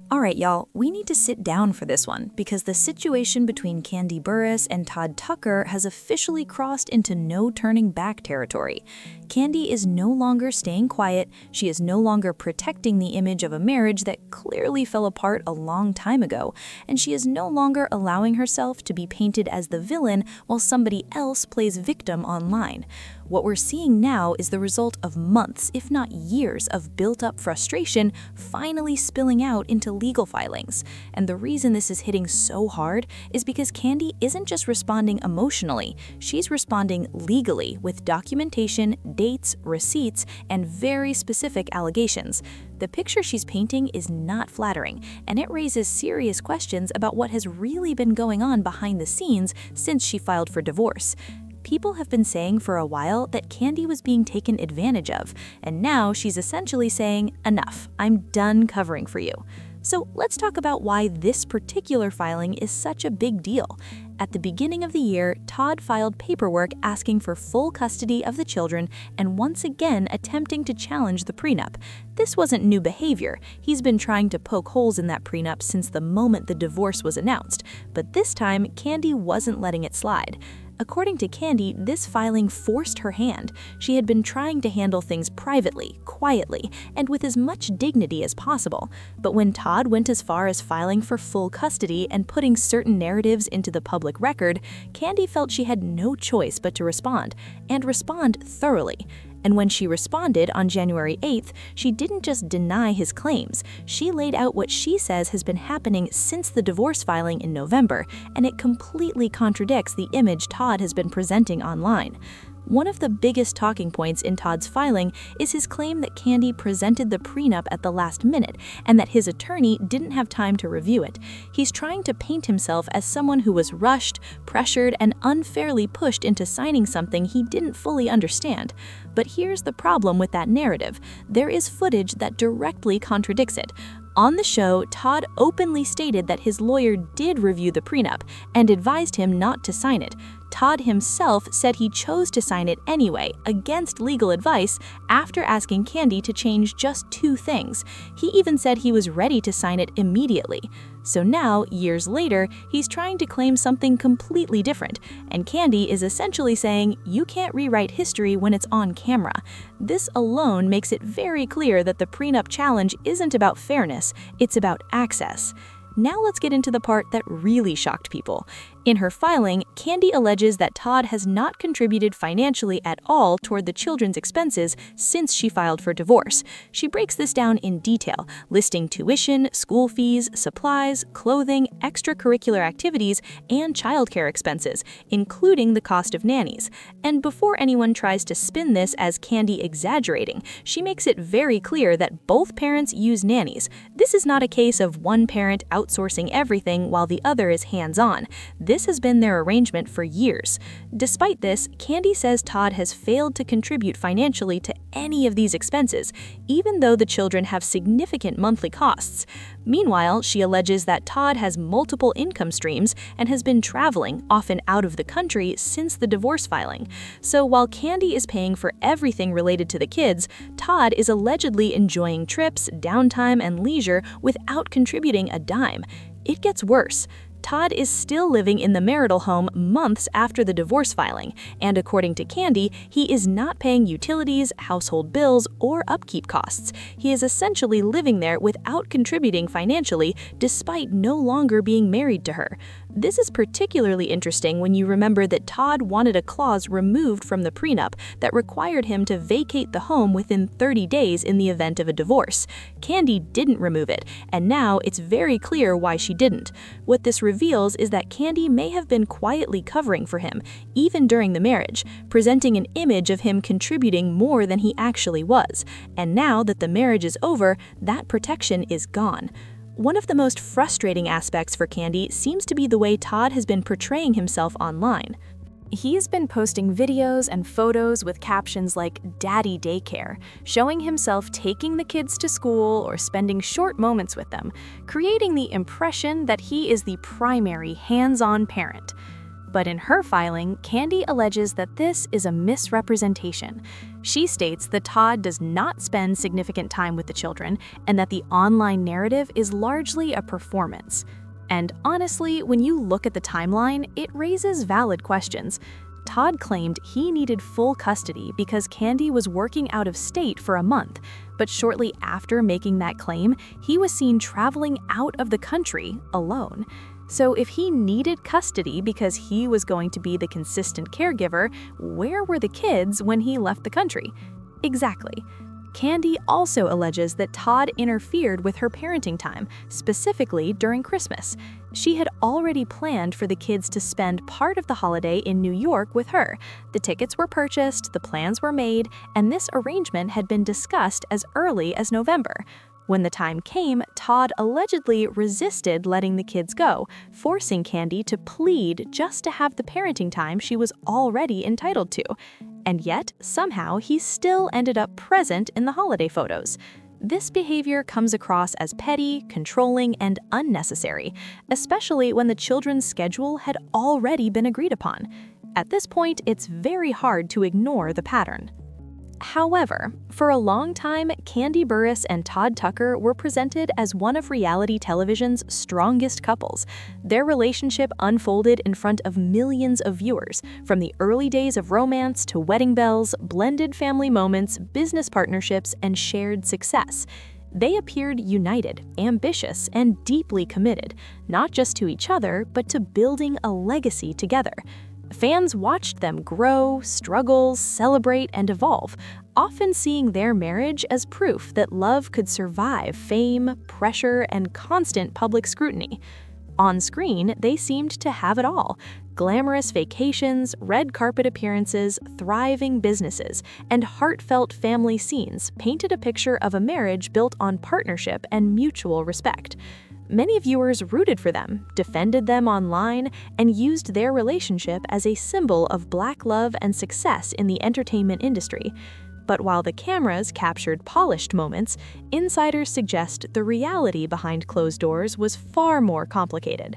Alright, y'all, we need to sit down for this one because the situation between Kandi Burruss and Todd Tucker has officially crossed into no turning back territory. Kandi is no longer staying quiet, she is no longer protecting the image of a marriage that clearly fell apart a long time ago, and she is no longer allowing herself to be painted as the villain while somebody else plays victim online. What we're seeing now is the result of months, if not years, of built-up frustration finally spilling out into legal filings. And the reason this is hitting so hard is because Kandi isn't just responding emotionally, she's responding legally with documentation, dates, receipts, and very specific allegations. The picture she's painting is not flattering, and it raises serious questions about what has really been going on behind the scenes since she filed for divorce. People have been saying for a while that Kandi was being taken advantage of, and now she's essentially saying, enough, I'm done covering for you. So let's talk about why this particular filing is such a big deal. At the beginning of the year, Todd filed paperwork asking for full custody of the children and once again attempting to challenge the prenup. This wasn't new behavior. He's been trying to poke holes in that prenup since the moment the divorce was announced, but this time Kandi wasn't letting it slide. According to Kandi, this filing forced her hand. She had been trying to handle things privately, quietly, and with as much dignity as possible. But when Todd went as far as filing for full custody and putting certain narratives into the public record, Kandi felt she had no choice but to respond, and respond thoroughly. And when she responded on January 8th, she didn't just deny his claims. She laid out what she says has been happening since the divorce filing in November, and it completely contradicts the image Todd has been presenting online. One of the biggest talking points in Todd's filing is his claim that Kandi presented the prenup at the last minute and that his attorney didn't have time to review it. He's trying to paint himself as someone who was rushed, pressured, and unfairly pushed into signing something he didn't fully understand. But here's the problem with that narrative. There is footage that directly contradicts it. On the show, Todd openly stated that his lawyer did review the prenup and advised him not to sign it. Todd himself said he chose to sign it anyway, against legal advice, after asking Kandi to change just 2 things. He even said he was ready to sign it immediately. So now, years later, he's trying to claim something completely different, and Kandi is essentially saying, you can't rewrite history when it's on camera. This alone makes it very clear that the prenup challenge isn't about fairness, it's about access. Now let's get into the part that really shocked people. In her filing, Kandi alleges that Todd has not contributed financially at all toward the children's expenses since she filed for divorce. She breaks this down in detail, listing tuition, school fees, supplies, clothing, extracurricular activities, and childcare expenses, including the cost of nannies. And before anyone tries to spin this as Kandi exaggerating, she makes it very clear that both parents use nannies. This is not a case of one parent outsourcing everything while the other is hands-on. This has been their arrangement for years. Despite this, Kandi says Todd has failed to contribute financially to any of these expenses, even though the children have significant monthly costs. Meanwhile, she alleges that Todd has multiple income streams and has been traveling, often out of the country, since the divorce filing. So while Kandi is paying for everything related to the kids, Todd is allegedly enjoying trips, downtime, and leisure without contributing a dime. It gets worse. Todd is still living in the marital home months after the divorce filing, and according to Kandi, he is not paying utilities, household bills, or upkeep costs. He is essentially living there without contributing financially, despite no longer being married to her. This is particularly interesting when you remember that Todd wanted a clause removed from the prenup that required him to vacate the home within 30 days in the event of a divorce. Kandi didn't remove it, and now it's very clear why she didn't. What this reveals is that Kandi may have been quietly covering for him, even during the marriage, presenting an image of him contributing more than he actually was. And now that the marriage is over, that protection is gone. One of the most frustrating aspects for Kandi seems to be the way Todd has been portraying himself online. He's been posting videos and photos with captions like "Daddy Daycare," showing himself taking the kids to school or spending short moments with them, creating the impression that he is the primary hands-on parent. But in her filing, Kandi alleges that this is a misrepresentation. She states that Todd does not spend significant time with the children and that the online narrative is largely a performance. And honestly, when you look at the timeline, it raises valid questions. Todd claimed he needed full custody because Kandi was working out of state for a month, but shortly after making that claim, he was seen traveling out of the country alone. So if he needed custody because he was going to be the consistent caregiver, where were the kids when he left the country? Exactly. Kandi also alleges that Todd interfered with her parenting time, specifically during Christmas. She had already planned for the kids to spend part of the holiday in New York with her. The tickets were purchased, the plans were made, and this arrangement had been discussed as early as November. When the time came, Todd allegedly resisted letting the kids go, forcing Kandi to plead just to have the parenting time she was already entitled to. And yet, somehow, he still ended up present in the holiday photos. This behavior comes across as petty, controlling, and unnecessary, especially when the children's schedule had already been agreed upon. At this point, it's very hard to ignore the pattern. However, for a long time, Kandi Burruss and Todd Tucker were presented as one of reality television's strongest couples. Their relationship unfolded in front of millions of viewers, from the early days of romance to wedding bells, blended family moments, business partnerships, and shared success. They appeared united, ambitious, and deeply committed, not just to each other, but to building a legacy together. Fans watched them grow, struggle, celebrate, and evolve, often seeing their marriage as proof that love could survive fame, pressure, and constant public scrutiny. On screen, they seemed to have it all: glamorous vacations, red carpet appearances, thriving businesses, and heartfelt family scenes painted a picture of a marriage built on partnership and mutual respect. Many viewers rooted for them, defended them online, and used their relationship as a symbol of Black love and success in the entertainment industry. But while the cameras captured polished moments, insiders suggest the reality behind closed doors was far more complicated.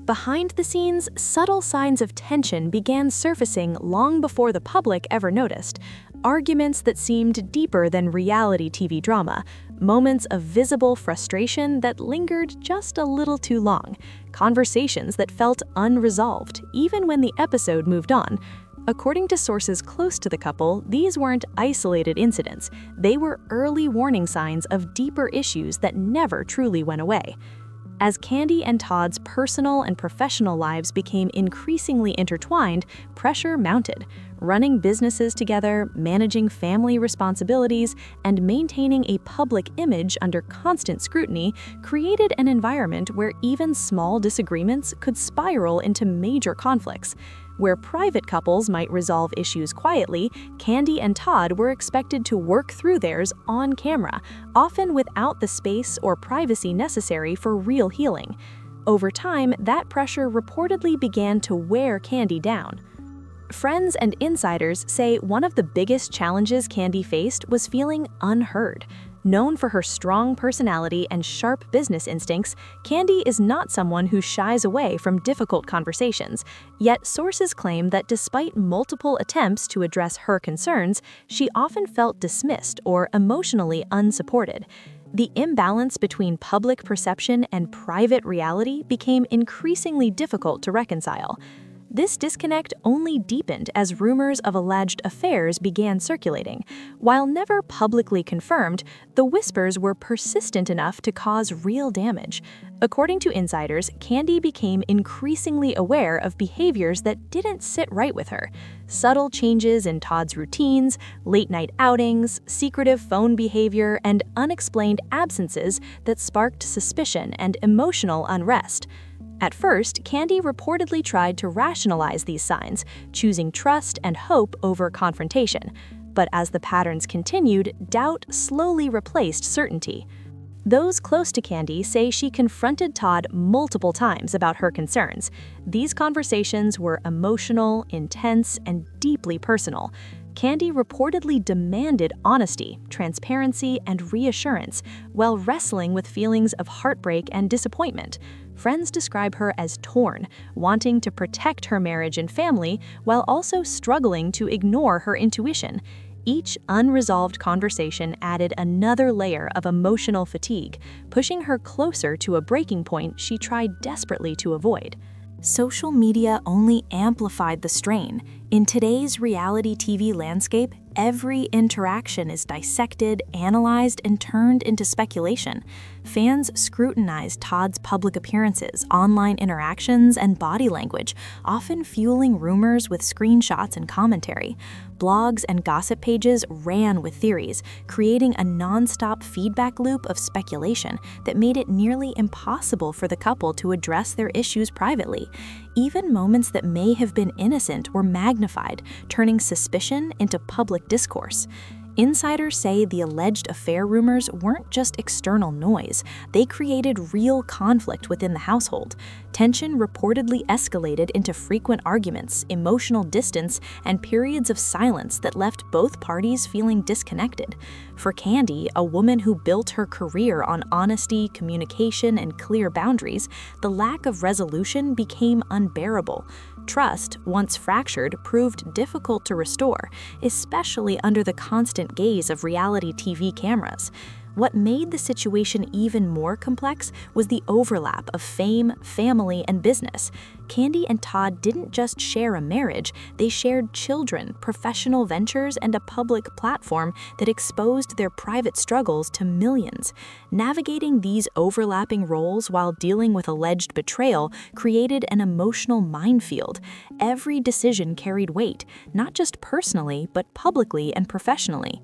Behind the scenes, subtle signs of tension began surfacing long before the public ever noticed. Arguments that seemed deeper than reality TV drama, moments of visible frustration that lingered just a little too long, conversations that felt unresolved even when the episode moved on. According to sources close to the couple, these weren't isolated incidents. They were early warning signs of deeper issues that never truly went away. As Kandi and Todd's personal and professional lives became increasingly intertwined, pressure mounted. Running businesses together, managing family responsibilities, and maintaining a public image under constant scrutiny created an environment where even small disagreements could spiral into major conflicts. Where private couples might resolve issues quietly, Kandi and Todd were expected to work through theirs on camera, often without the space or privacy necessary for real healing. Over time, that pressure reportedly began to wear Kandi down. Friends and insiders say one of the biggest challenges Kandi faced was feeling unheard. Known for her strong personality and sharp business instincts, Kandi is not someone who shies away from difficult conversations. Yet sources claim that despite multiple attempts to address her concerns, she often felt dismissed or emotionally unsupported. The imbalance between public perception and private reality became increasingly difficult to reconcile. This disconnect only deepened as rumors of alleged affairs began circulating. While never publicly confirmed, the whispers were persistent enough to cause real damage. According to insiders, Kandi became increasingly aware of behaviors that didn't sit right with her. Subtle changes in Todd's routines, late-night outings, secretive phone behavior, and unexplained absences that sparked suspicion and emotional unrest. At first, Kandi reportedly tried to rationalize these signs, choosing trust and hope over confrontation. But as the patterns continued, doubt slowly replaced certainty. Those close to Kandi say she confronted Todd multiple times about her concerns. These conversations were emotional, intense, and deeply personal. Kandi reportedly demanded honesty, transparency, and reassurance while wrestling with feelings of heartbreak and disappointment. Friends describe her as torn, wanting to protect her marriage and family while also struggling to ignore her intuition. Each unresolved conversation added another layer of emotional fatigue, pushing her closer to a breaking point she tried desperately to avoid. Social media only amplified the strain. In today's reality TV landscape, every interaction is dissected, analyzed, and turned into speculation. Fans scrutinize Todd's public appearances, online interactions, and body language, often fueling rumors with screenshots and commentary. Blogs and gossip pages ran with theories, creating a non-stop feedback loop of speculation that made it nearly impossible for the couple to address their issues privately. Even moments that may have been innocent were magnified, turning suspicion into public discourse. Insiders say the alleged affair rumors weren't just external noise, they created real conflict within the household. Tension reportedly escalated into frequent arguments, emotional distance, and periods of silence that left both parties feeling disconnected. For Kandi, a woman who built her career on honesty, communication, and clear boundaries, the lack of resolution became unbearable. Trust, once fractured, proved difficult to restore, especially under the constant gaze of reality TV cameras. What made the situation even more complex was the overlap of fame, family, and business. Kandi and Todd didn't just share a marriage, they shared children, professional ventures, and a public platform that exposed their private struggles to millions. Navigating these overlapping roles while dealing with alleged betrayal created an emotional minefield. Every decision carried weight, not just personally, but publicly and professionally.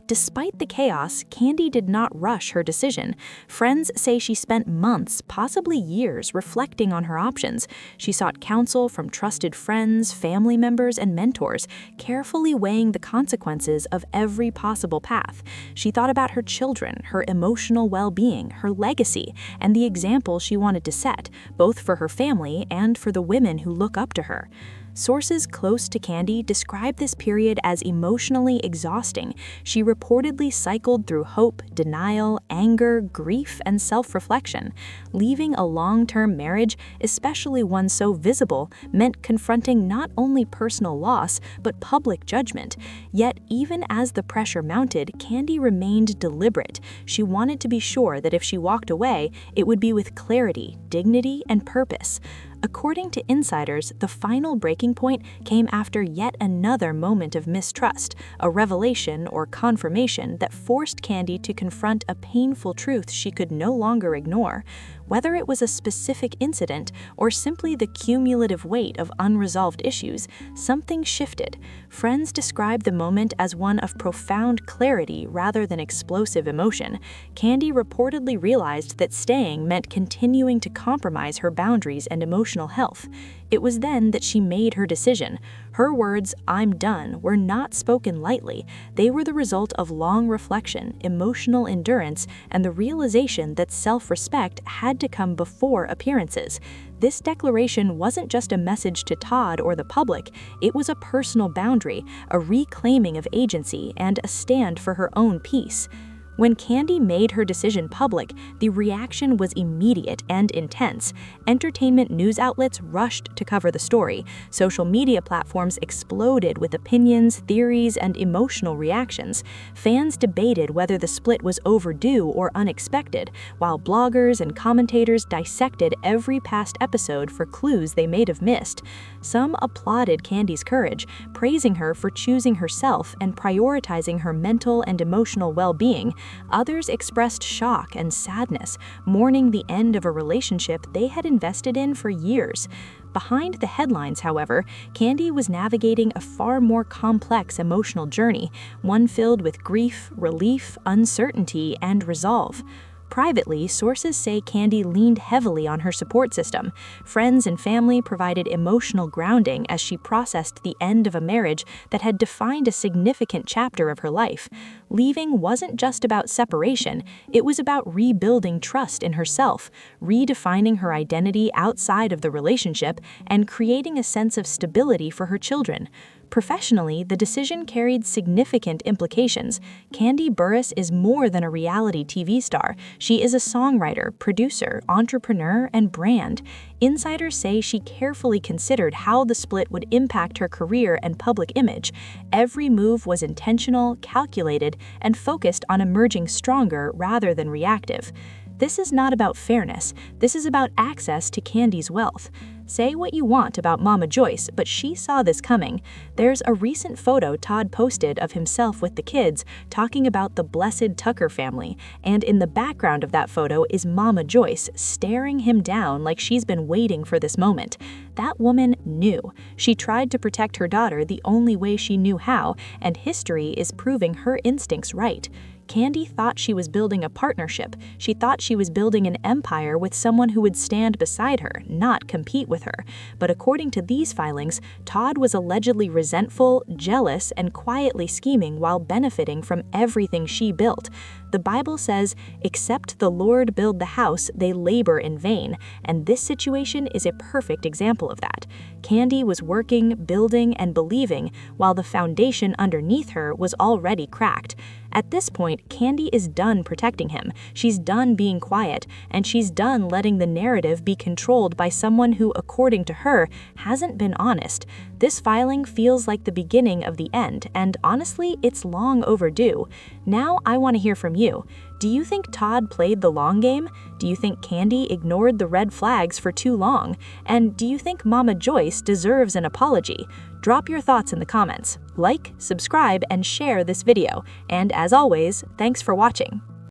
Despite the chaos, Kandi did not rush her decision. Friends say she spent months, possibly years, reflecting on her options. She sought counsel from trusted friends, family members, and mentors, carefully weighing the consequences of every possible path. She thought about her children, her emotional well-being, her legacy, and the example she wanted to set, both for her family and for the women who look up to her. Sources close to Kandi describe this period as emotionally exhausting. She reportedly cycled through hope, denial, anger, grief, and self-reflection. Leaving a long-term marriage, especially one so visible, meant confronting not only personal loss, but public judgment. Yet, even as the pressure mounted, Kandi remained deliberate. She wanted to be sure that if she walked away, it would be with clarity, dignity, and purpose. According to insiders, the final breaking point came after yet another moment of mistrust, a revelation or confirmation that forced Kandi to confront a painful truth she could no longer ignore. Whether it was a specific incident or simply the cumulative weight of unresolved issues, something shifted. Friends describe the moment as one of profound clarity rather than explosive emotion. Kandi reportedly realized that staying meant continuing to compromise her boundaries and emotional health. It was then that she made her decision. Her words, "I'm done," were not spoken lightly. They were the result of long reflection, emotional endurance, and the realization that self-respect had to come before appearances. This declaration wasn't just a message to Todd or the public, it was a personal boundary, a reclaiming of agency, and a stand for her own peace. When Kandi made her decision public, the reaction was immediate and intense. Entertainment news outlets rushed to cover the story. Social media platforms exploded with opinions, theories, and emotional reactions. Fans debated whether the split was overdue or unexpected, while bloggers and commentators dissected every past episode for clues they may have missed. Some applauded Kandi's courage, praising her for choosing herself and prioritizing her mental and emotional well-being. Others expressed shock and sadness, mourning the end of a relationship they had invested in for years. Behind the headlines, however, Kandi was navigating a far more complex emotional journey, one filled with grief, relief, uncertainty, and resolve. Privately, sources say Kandi leaned heavily on her support system. Friends and family provided emotional grounding as she processed the end of a marriage that had defined a significant chapter of her life. Leaving wasn't just about separation, it was about rebuilding trust in herself, redefining her identity outside of the relationship, and creating a sense of stability for her children. Professionally, the decision carried significant implications. Kandi Burruss is more than a reality TV star. She is a songwriter, producer, entrepreneur, and brand. Insiders say she carefully considered how the split would impact her career and public image. Every move was intentional, calculated, and focused on emerging stronger rather than reactive. This is not about fairness. This is about access to Kandi's wealth. Say what you want about Mama Joyce, but she saw this coming. There's a recent photo Todd posted of himself with the kids talking about the blessed Tucker family, and in the background of that photo is Mama Joyce staring him down like she's been waiting for this moment. That woman knew. She tried to protect her daughter the only way she knew how, and history is proving her instincts right. Kandi thought she was building a partnership. She thought she was building an empire with someone who would stand beside her, not compete with her. But according to these filings, Todd was allegedly resentful, jealous, and quietly scheming while benefiting from everything she built. The Bible says, "Except the Lord build the house, they labor in vain," and this situation is a perfect example of that. Kandi was working, building, and believing, while the foundation underneath her was already cracked. At this point, Kandi is done protecting him, she's done being quiet, and she's done letting the narrative be controlled by someone who, according to her, hasn't been honest. This filing feels like the beginning of the end, and honestly, it's long overdue. Now I want to hear from you. Do you think Todd played the long game? Do you think Kandi ignored the red flags for too long? And do you think Mama Joyce deserves an apology? Drop your thoughts in the comments. Like, subscribe, and share this video. And as always, thanks for watching.